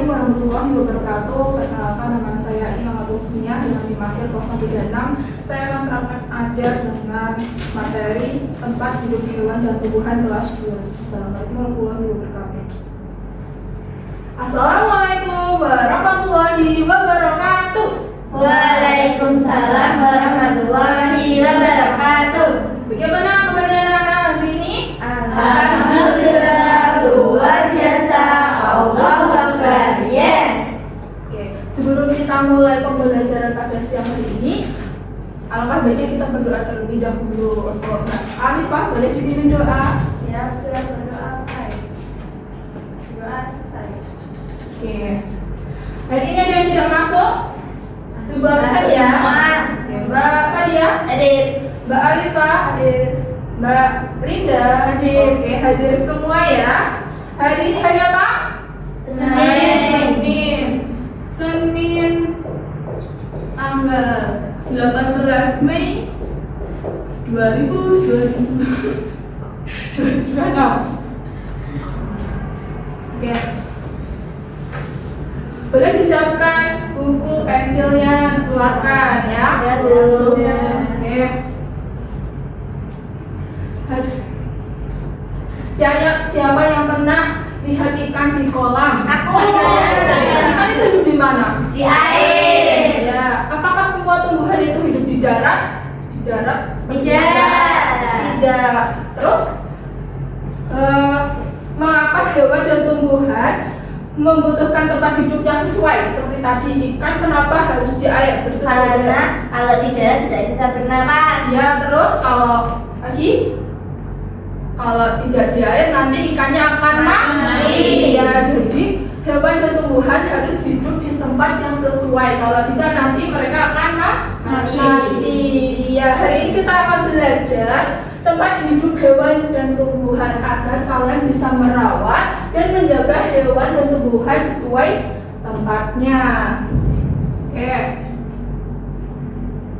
Assalamualaikum warahmatullahi wabarakatuh. Perkenalkan, nama saya Imam Abdulsnya dengan Mahir 036. Saya akan praktek ajar dengan materi tempat hidup hewan dan tumbuhan kelas 2. Assalamualaikum warahmatullahi wabarakatuh. Assalamualaikum warahmatullahi wabarakatuh. Waalaikumsalam warahmatullahi wabarakatuh. Bagaimana kabarnya anak-anak hari ini? Alhamdulillah, luar biasa. Allahu Akbar. Yes. Oke, sebelum kita mulai pembelajaran pada siang hari ini, alangkah baiknya kita berdoa terlebih dahulu. Untuk Alifah, boleh dipimpin doa? Siap, kita berdoa. Baik. Doa selesai. Oke. Hari ini ada yang tidak masuk? Coba absen ya. Oke, Mbak Fadia, Hadir. Mbak Alifah, Hadir. Mbak Rinda, hadir. Oke, hadir semua ya. Hari ini hari apa? Senin tanggal 18 Mei 2026. Oke. Boleh disiapkan buku pensilnya, keluarkan ya. Ya, Bu. Oke. Siapa yang pernah lihat ikan di kolam? Aku. Ikan itu hidup di mana? Di air. Ya. Apakah semua tumbuhan itu hidup di darat? Di darat? Tidak. Terus, mengapa hewan dan tumbuhan membutuhkan tempat hidupnya sesuai? Seperti tadi ikan, kenapa harus di air? Karena kalau di darat tidak bisa bernapas. Ya, terus kalau tidak di air nanti ikannya akan mati. Ya, jadi hewan dan tumbuhan harus hidup di tempat yang sesuai. Kalau tidak nanti mereka akan mati. Ya, hari ini kita akan belajar tempat hidup hewan dan tumbuhan agar kalian bisa merawat dan menjaga hewan dan tumbuhan sesuai tempatnya. Oke.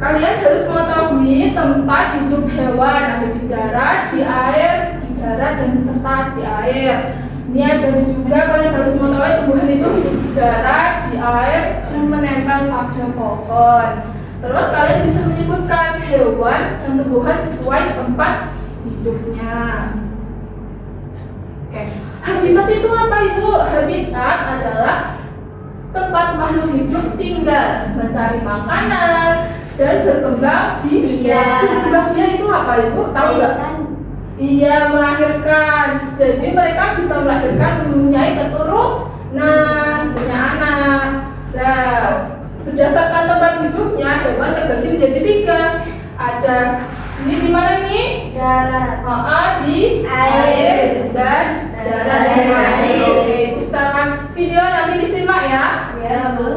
Kalian harus mengetahui tempat hidup hewan ada di darat, di air, di darat dan serta di air. Ini ada juga kalian harus mengetahui tumbuhan itu hidup di darat, di air dan menempel pada pohon. Terus kalian bisa menyebutkan hewan dan tumbuhan sesuai tempat hidupnya. Oke. Habitat itu apa Ibu? Habitat adalah tempat makhluk hidup tinggal, mencari makanan dan berkembang biak. Berkembang biak itu apa Ibu? Tahu nggak? Iya, melahirkan. Jadi mereka bisa melahirkan, mempunyai keturunan, punya anak. Nah, berdasarkan tempat hidupnya, hewan terbagi menjadi 3. Ada ini di mana ini? Darat. Di air dan darat di air. Oke, pustakan video nanti disimak ya. Ya, Bu.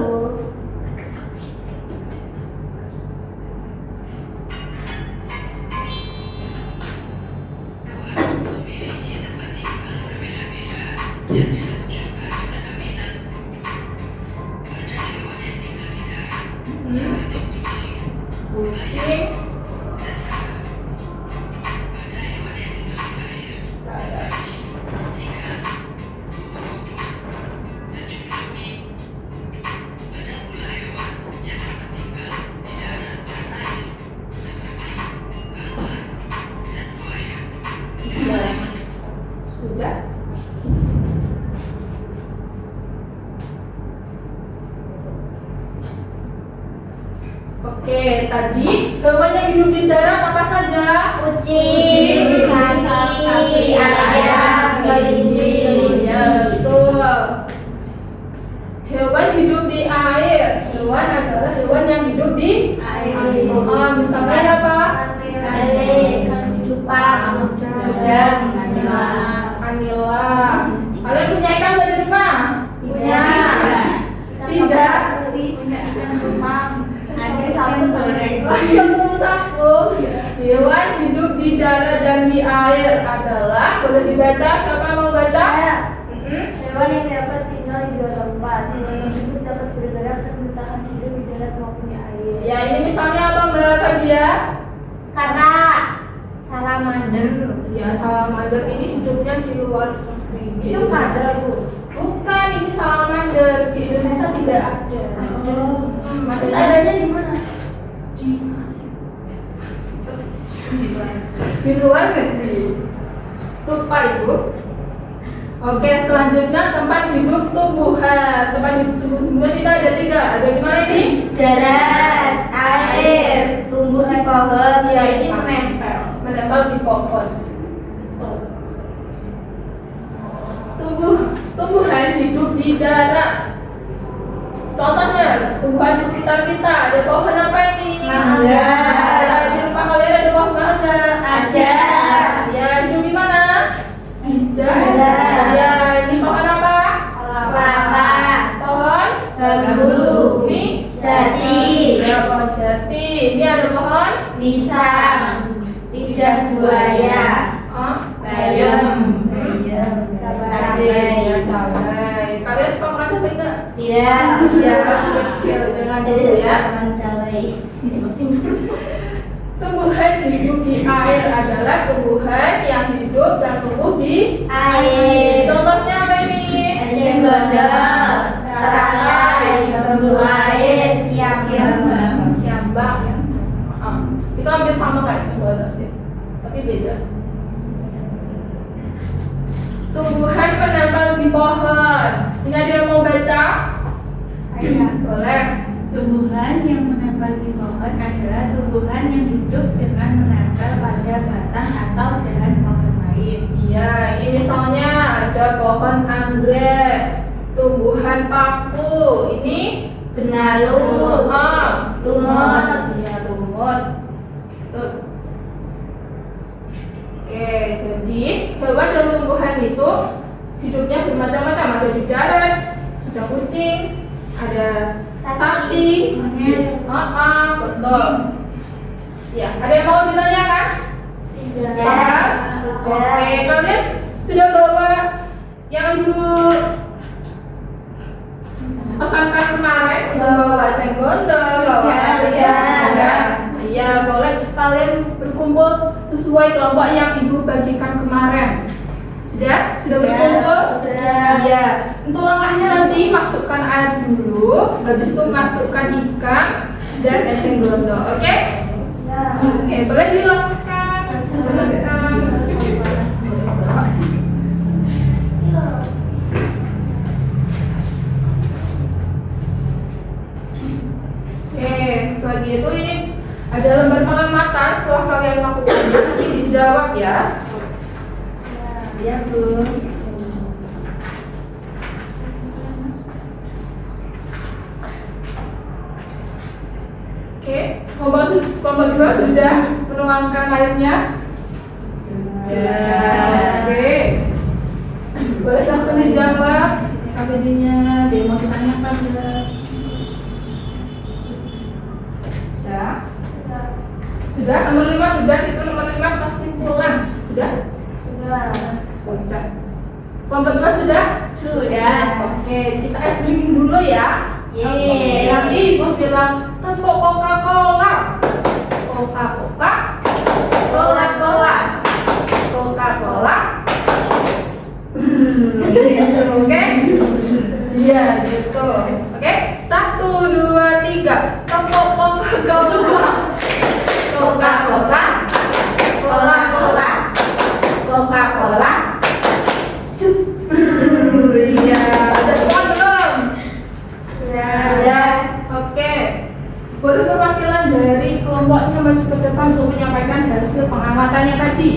Kucing. Sudah. Oke, tadi hewan yang hidup di darat apa saja? Kucing, sapi, ayam, kelinci. Ya, betul. Hewan hidup di air. Hewan adalah hewan yang hidup di Air. Misalnya apa? Lele, cupang, udang, Kanila. Kalian punya ikan nggak di rumah? punya. Tidak. Punya ikan cupang. Ada sapu-sapu. Sapu-sapu. Hewan hidup di darat dan di air adalah, boleh dibaca? Siapa yang mau baca? Hewan yang dapat tinggal di 2 tempat. Tersebut dapat bergerak dan bertahan hidup di darat maupun di air. Ya, ini misalnya apa Mbak Fadia? Kata salamander. Ya, salamander ini hidupnya di luar negeri. Itu pada, Bu. Bukan, ini salamander. tidak ada. Terus adanya di mana? Di luar negeri. Lupa Ibu. Oke, selanjutnya tempat hidup tumbuhan. Tempat hidup tumbuhan kita ada 3. Ada di mana ini? Darat, air, tumbuh di pohon. Ya, ini menempel di pohon. Tuh. Tumbuhan hidup di darat. Contohnya, tumbuhan di sekitar kita. Ada pohon apa ini? Mangga. Di rumah kalian ada pohon mangga? Ada. Ya, hidup di mana? Di darat. Ada. Ya, ini pohon apa? Kelapa, Pohon bambu, ini jati, ya, pohon jati. Ini ada pohon pisang, lidah buaya, oh, bayam, cabai. Ya, cabai. Kalian suka makan cabai nggak? tidak, Iya, masih kecil, jangan dulu ya. cabai. Tumbuhan hidup di air adalah tumbuhan yang hidup dan tumbuh di Air, Contohnya apa ini? eceng gondok, teratai, bambu air, kiambang. Kiambang ya. Itu hampir sama kayak cendol sih, tapi beda. Tumbuhan menempel di pohon. Ini ada yang mau baca? Saya. Boleh. Tumbuhan yang menempel di pohon adalah tumbuhan yang hidup dengan menempel pada batang atau dahan pohon lain. Iya, ini misalnya ada pohon anggrek, tumbuhan paku. Ini Benalu, lumut. Iya, lumut. Tuh. Oke, jadi hewan dan tumbuhan itu hidupnya bermacam-macam. Ada di darat, ada kucing, ada sapi, monyet. betul. Ya, ada yang mau ditanyakan? Tidak. Paham? Oke, kalian sudah bawa yang Ibu pesankan kemarin untuk bawa eceng gondok, Sudah. Iya, boleh kalian berkumpul sesuai kelompok yang Ibu bagikan kemarin. Sudah? Sudah berkumpul? Sudah. Iya. Untuk langkahnya nanti masukkan air dulu, habis itu masukkan ikan dan eceng gondok. Oke? Oke, boleh dilakukan. Silakan. Oke, selain itu ini ada lembar pengamatan. Setelah kalian lakukannya nanti dijawab ya. Ya, Bu. Oke, kelompok 2 sudah menuangkan airnya. Oke, boleh langsung dijawab. KBD-nya, dia mau ditanyakan nggak? Sudah, nomor 5 sudah, itu nomor 5 kesimpulan. Sudah? Sudah. Kelompok 2 sudah? Sudah. Oke, kita ice cream dulu ya. Yeay. Nanti Ibu bilang tepuk Coca-Cola. Coca-Cola. Coca-Cola. Coca-Cola. Oke? Iya, gitu. Oke? 1, 2, 3. Tepuk Coca-Cola. Coca-Cola. Coca-Cola. Coca-Cola. Iya, udah semua belum? Sudah. Oke. Boleh perwakilan dari kelompoknya maju ke depan untuk menyampaikan hasil pengamatannya tadi.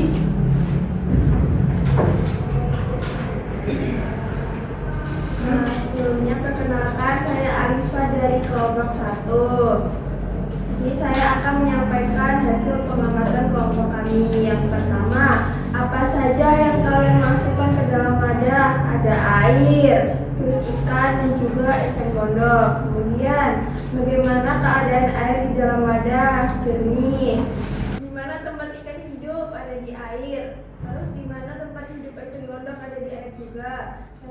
Sebelumnya perkenalkan, saya Arifah dari kelompok 1. Di sini saya akan menyampaikan hasil pengamatan kelompok kami. Yang pertama, apa saja yang kalian masukkan ke dalam wadah? Ada air, terus ikan dan juga eceng gondok. Kemudian, bagaimana keadaan air di dalam wadah? Jernih. Di mana tempat ikan hidup? Ada di air. Terus di mana tempat hidup eceng gondok? Ada di air juga.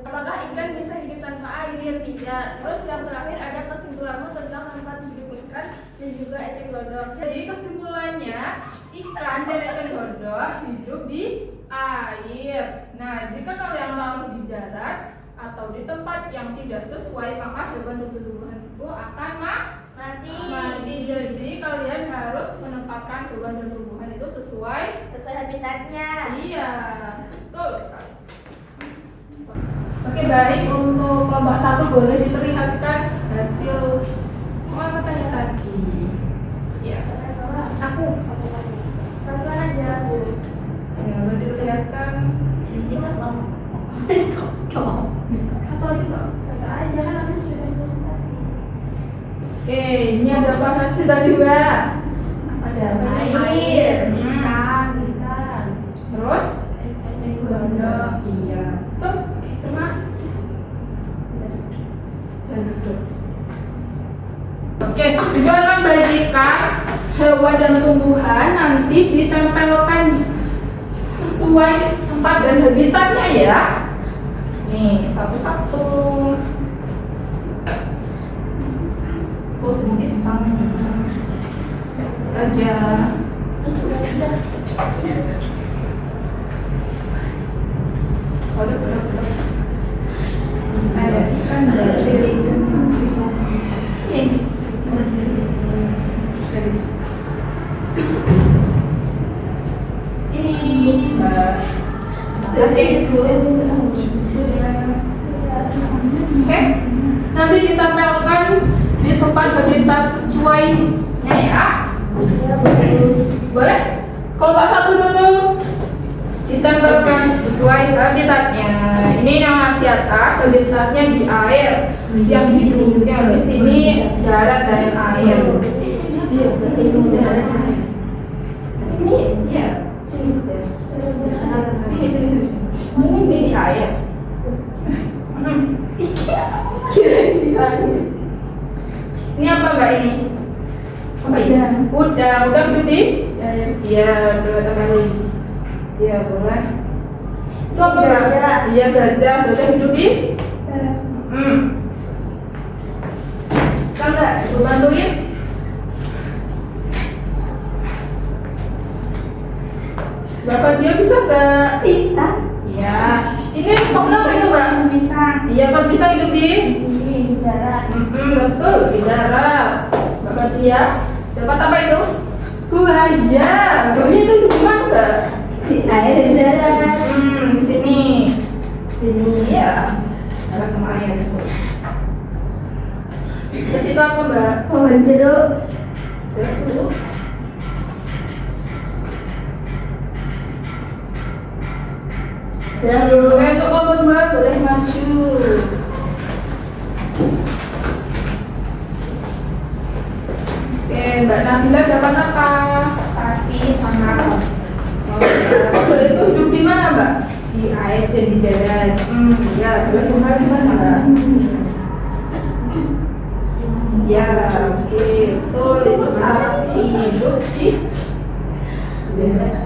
Apakah ikan bisa hidup tanpa air? Tidak. Terus yang terakhir ada kesimpulanmu tentang tempat hidup ikan dan juga eceng gondok. Jadi kesimpulannya ikan dan eceng gondok hidup di air. Nah, jika kalian taruh di darat, atau di tempat yang tidak sesuai, maka hewan dan tumbuhan itu akan mati. Jadi kalian harus menempatkan hewan dan tumbuhan itu sesuai habitatnya. Iya, betul sekali. Oke, baik, untuk kelompok 1 boleh diperlihatkan hasil pengamatan tadi. Ya, Aku bantuan aja aku. ya, boleh diperlihatkan. Satu aja kok. Satu aja kan aku sudah presentasi. Oke, ini ada apa saja tadi, Mbak? Ada apa ini? Air, Hmm. ikan. Terus? Gondok. Iya. Tuh, termasuk sih. Dan duduk. Oke, dalam bagikan hewan dan tumbuhan nanti ditempelkan sesuai tempat dan habitatnya ya. Nih, satu-satu. Oh, ini pisang. Gajah. Ada ikan dari ini Mbak. Oke, nanti ditempelkan di tempat habitat sesuainya ya. Boleh? Kelompok 1 dulu ditempelkan sesuai habitatnya. Ini yang di atas habitatnya di air, yang hidup yang di sini darat dan air. Iya, ini ya sini ini di air. Ini apa Mbak ini? Apa ini? Udang hidup di? Iya, berapa kali? Iya, boleh. Itu apa Mbak? Iya, gajah hidup di? Bisa nggak? Ibu bantuin? Bapak dia bisa nggak? Bisa. Iya. Ini apa itu Mbak? Bisa. Iya, Pak bisa hidup di? Sini di darat. Betul, di darat. Bapak dia dapat apa itu? Buaya. Buaya itu di mana Mbak? Di air dan di darat. Di sini. Sini. Iya. Darat sama air. Terus itu apa Mbak? Pohon jeruk. Jeruk. Sudah Oke, untuk kelompok 2 boleh maju. Oke, Mbak Nabila dapat apa? sapi sama Kalau itu hidup di mana Mbak? di air dan di darat. Ya, dua coba di mana Mbak? Ya, oke, betul itu sapi hidup di darat.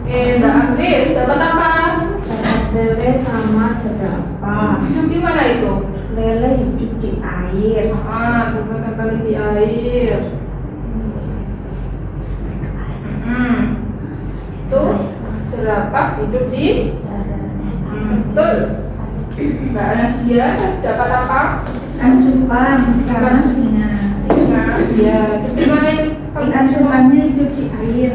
Oke, Mbak Agnes dapat apa? Lele sama jerapah. Hidup di mana itu? Lele hidup di air. Coba tempelin di air. Tuh, jerapah hidup di betul. Mbak Anasia dapat apa? Ikan cupang sama singa. Singa. Ya, hidup di mana itu? Ikan cupangnya hidup di air.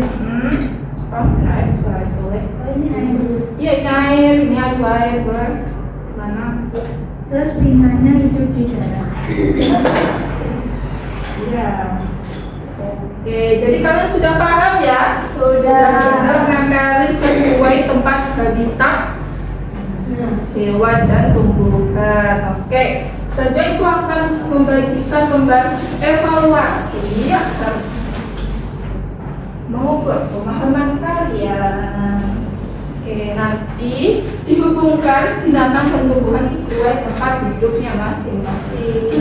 Oh, air juga boleh. Ini air dulu. Iya, ini air, ini air boleh. Mana? Terus singanya hidup di darat. Iya. Oke, jadi kalian sudah paham ya? Sudah. Benar nempelin sesuai tempat habitat hewan dan tumbuhan. Oke, saja itu akan membagikan lembar evaluasi ya, harus mengukur pemahaman kalian. Oke, nanti dihubungkan binatang dan tumbuhan sesuai tempat hidupnya masing-masing.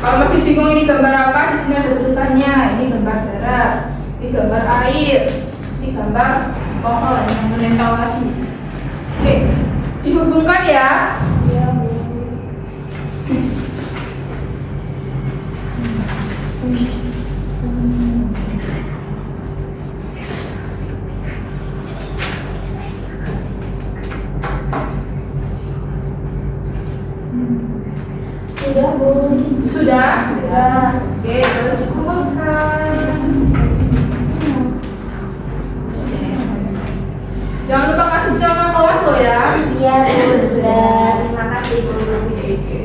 Kalau masih bingung ini gambar apa, di sini ada tulisannya. Ini gambar darat, ini gambar air, ini gambar pohon yang menempel lagi. Oke, dihubungkan ya. Iya, Bu. Sudah, Bu. Sudah? Sudah. Oke, lalu dikumpulkan. Jangan lupa kasih nama kelas lo ya. Iya, Bu. Sudah. Terima kasih, Bu. Oke.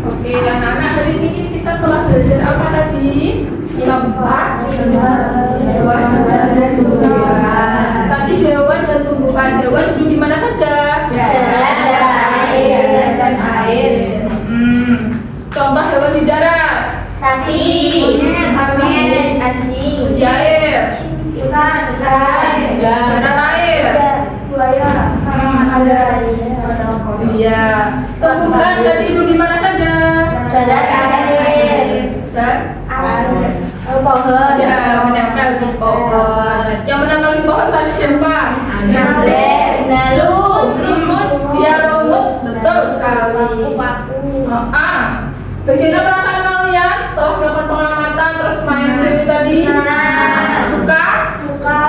Oke, anak-anak, hari ini kita telah belajar apa tadi? Tempat, hewan, dan tumbuhan. Tadi hewan dan tumbuhan. Hewan hidup di mana saja? Darat, air, dan air. Contoh hewan di darat. Sapi, monyet, anjing, Di air. ikan, Darat air. buaya, Ada. Iya. Tumbuhan dan hidup di mana saja? darat, air, Dan pohon, ya, menempel di pohon. Yang menempel di pohon tadi siapa? anggrek, nelum, Dia lumut, betul sekali. Bagaimana perasaan kalian? Toh melakukan pengamatan terus main game tadi? Suka? suka,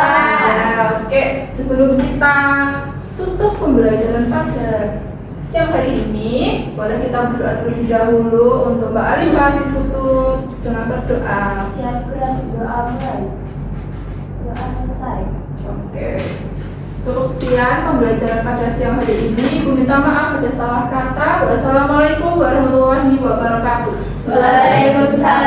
Ya, oke. Sebelum kita tutup pembelajaran pada siang hari ini, boleh kita berdoa terlebih dahulu untuk Mbak Arifah ditutup dengan berdoa. siap gerak doa mulai, doa selesai. Oke. Cukup sekian pembelajaran pada siang hari ini. Ibu minta maaf ada salah kata. Wassalamualaikum warahmatullahi wabarakatuh. Waalaikumsalam.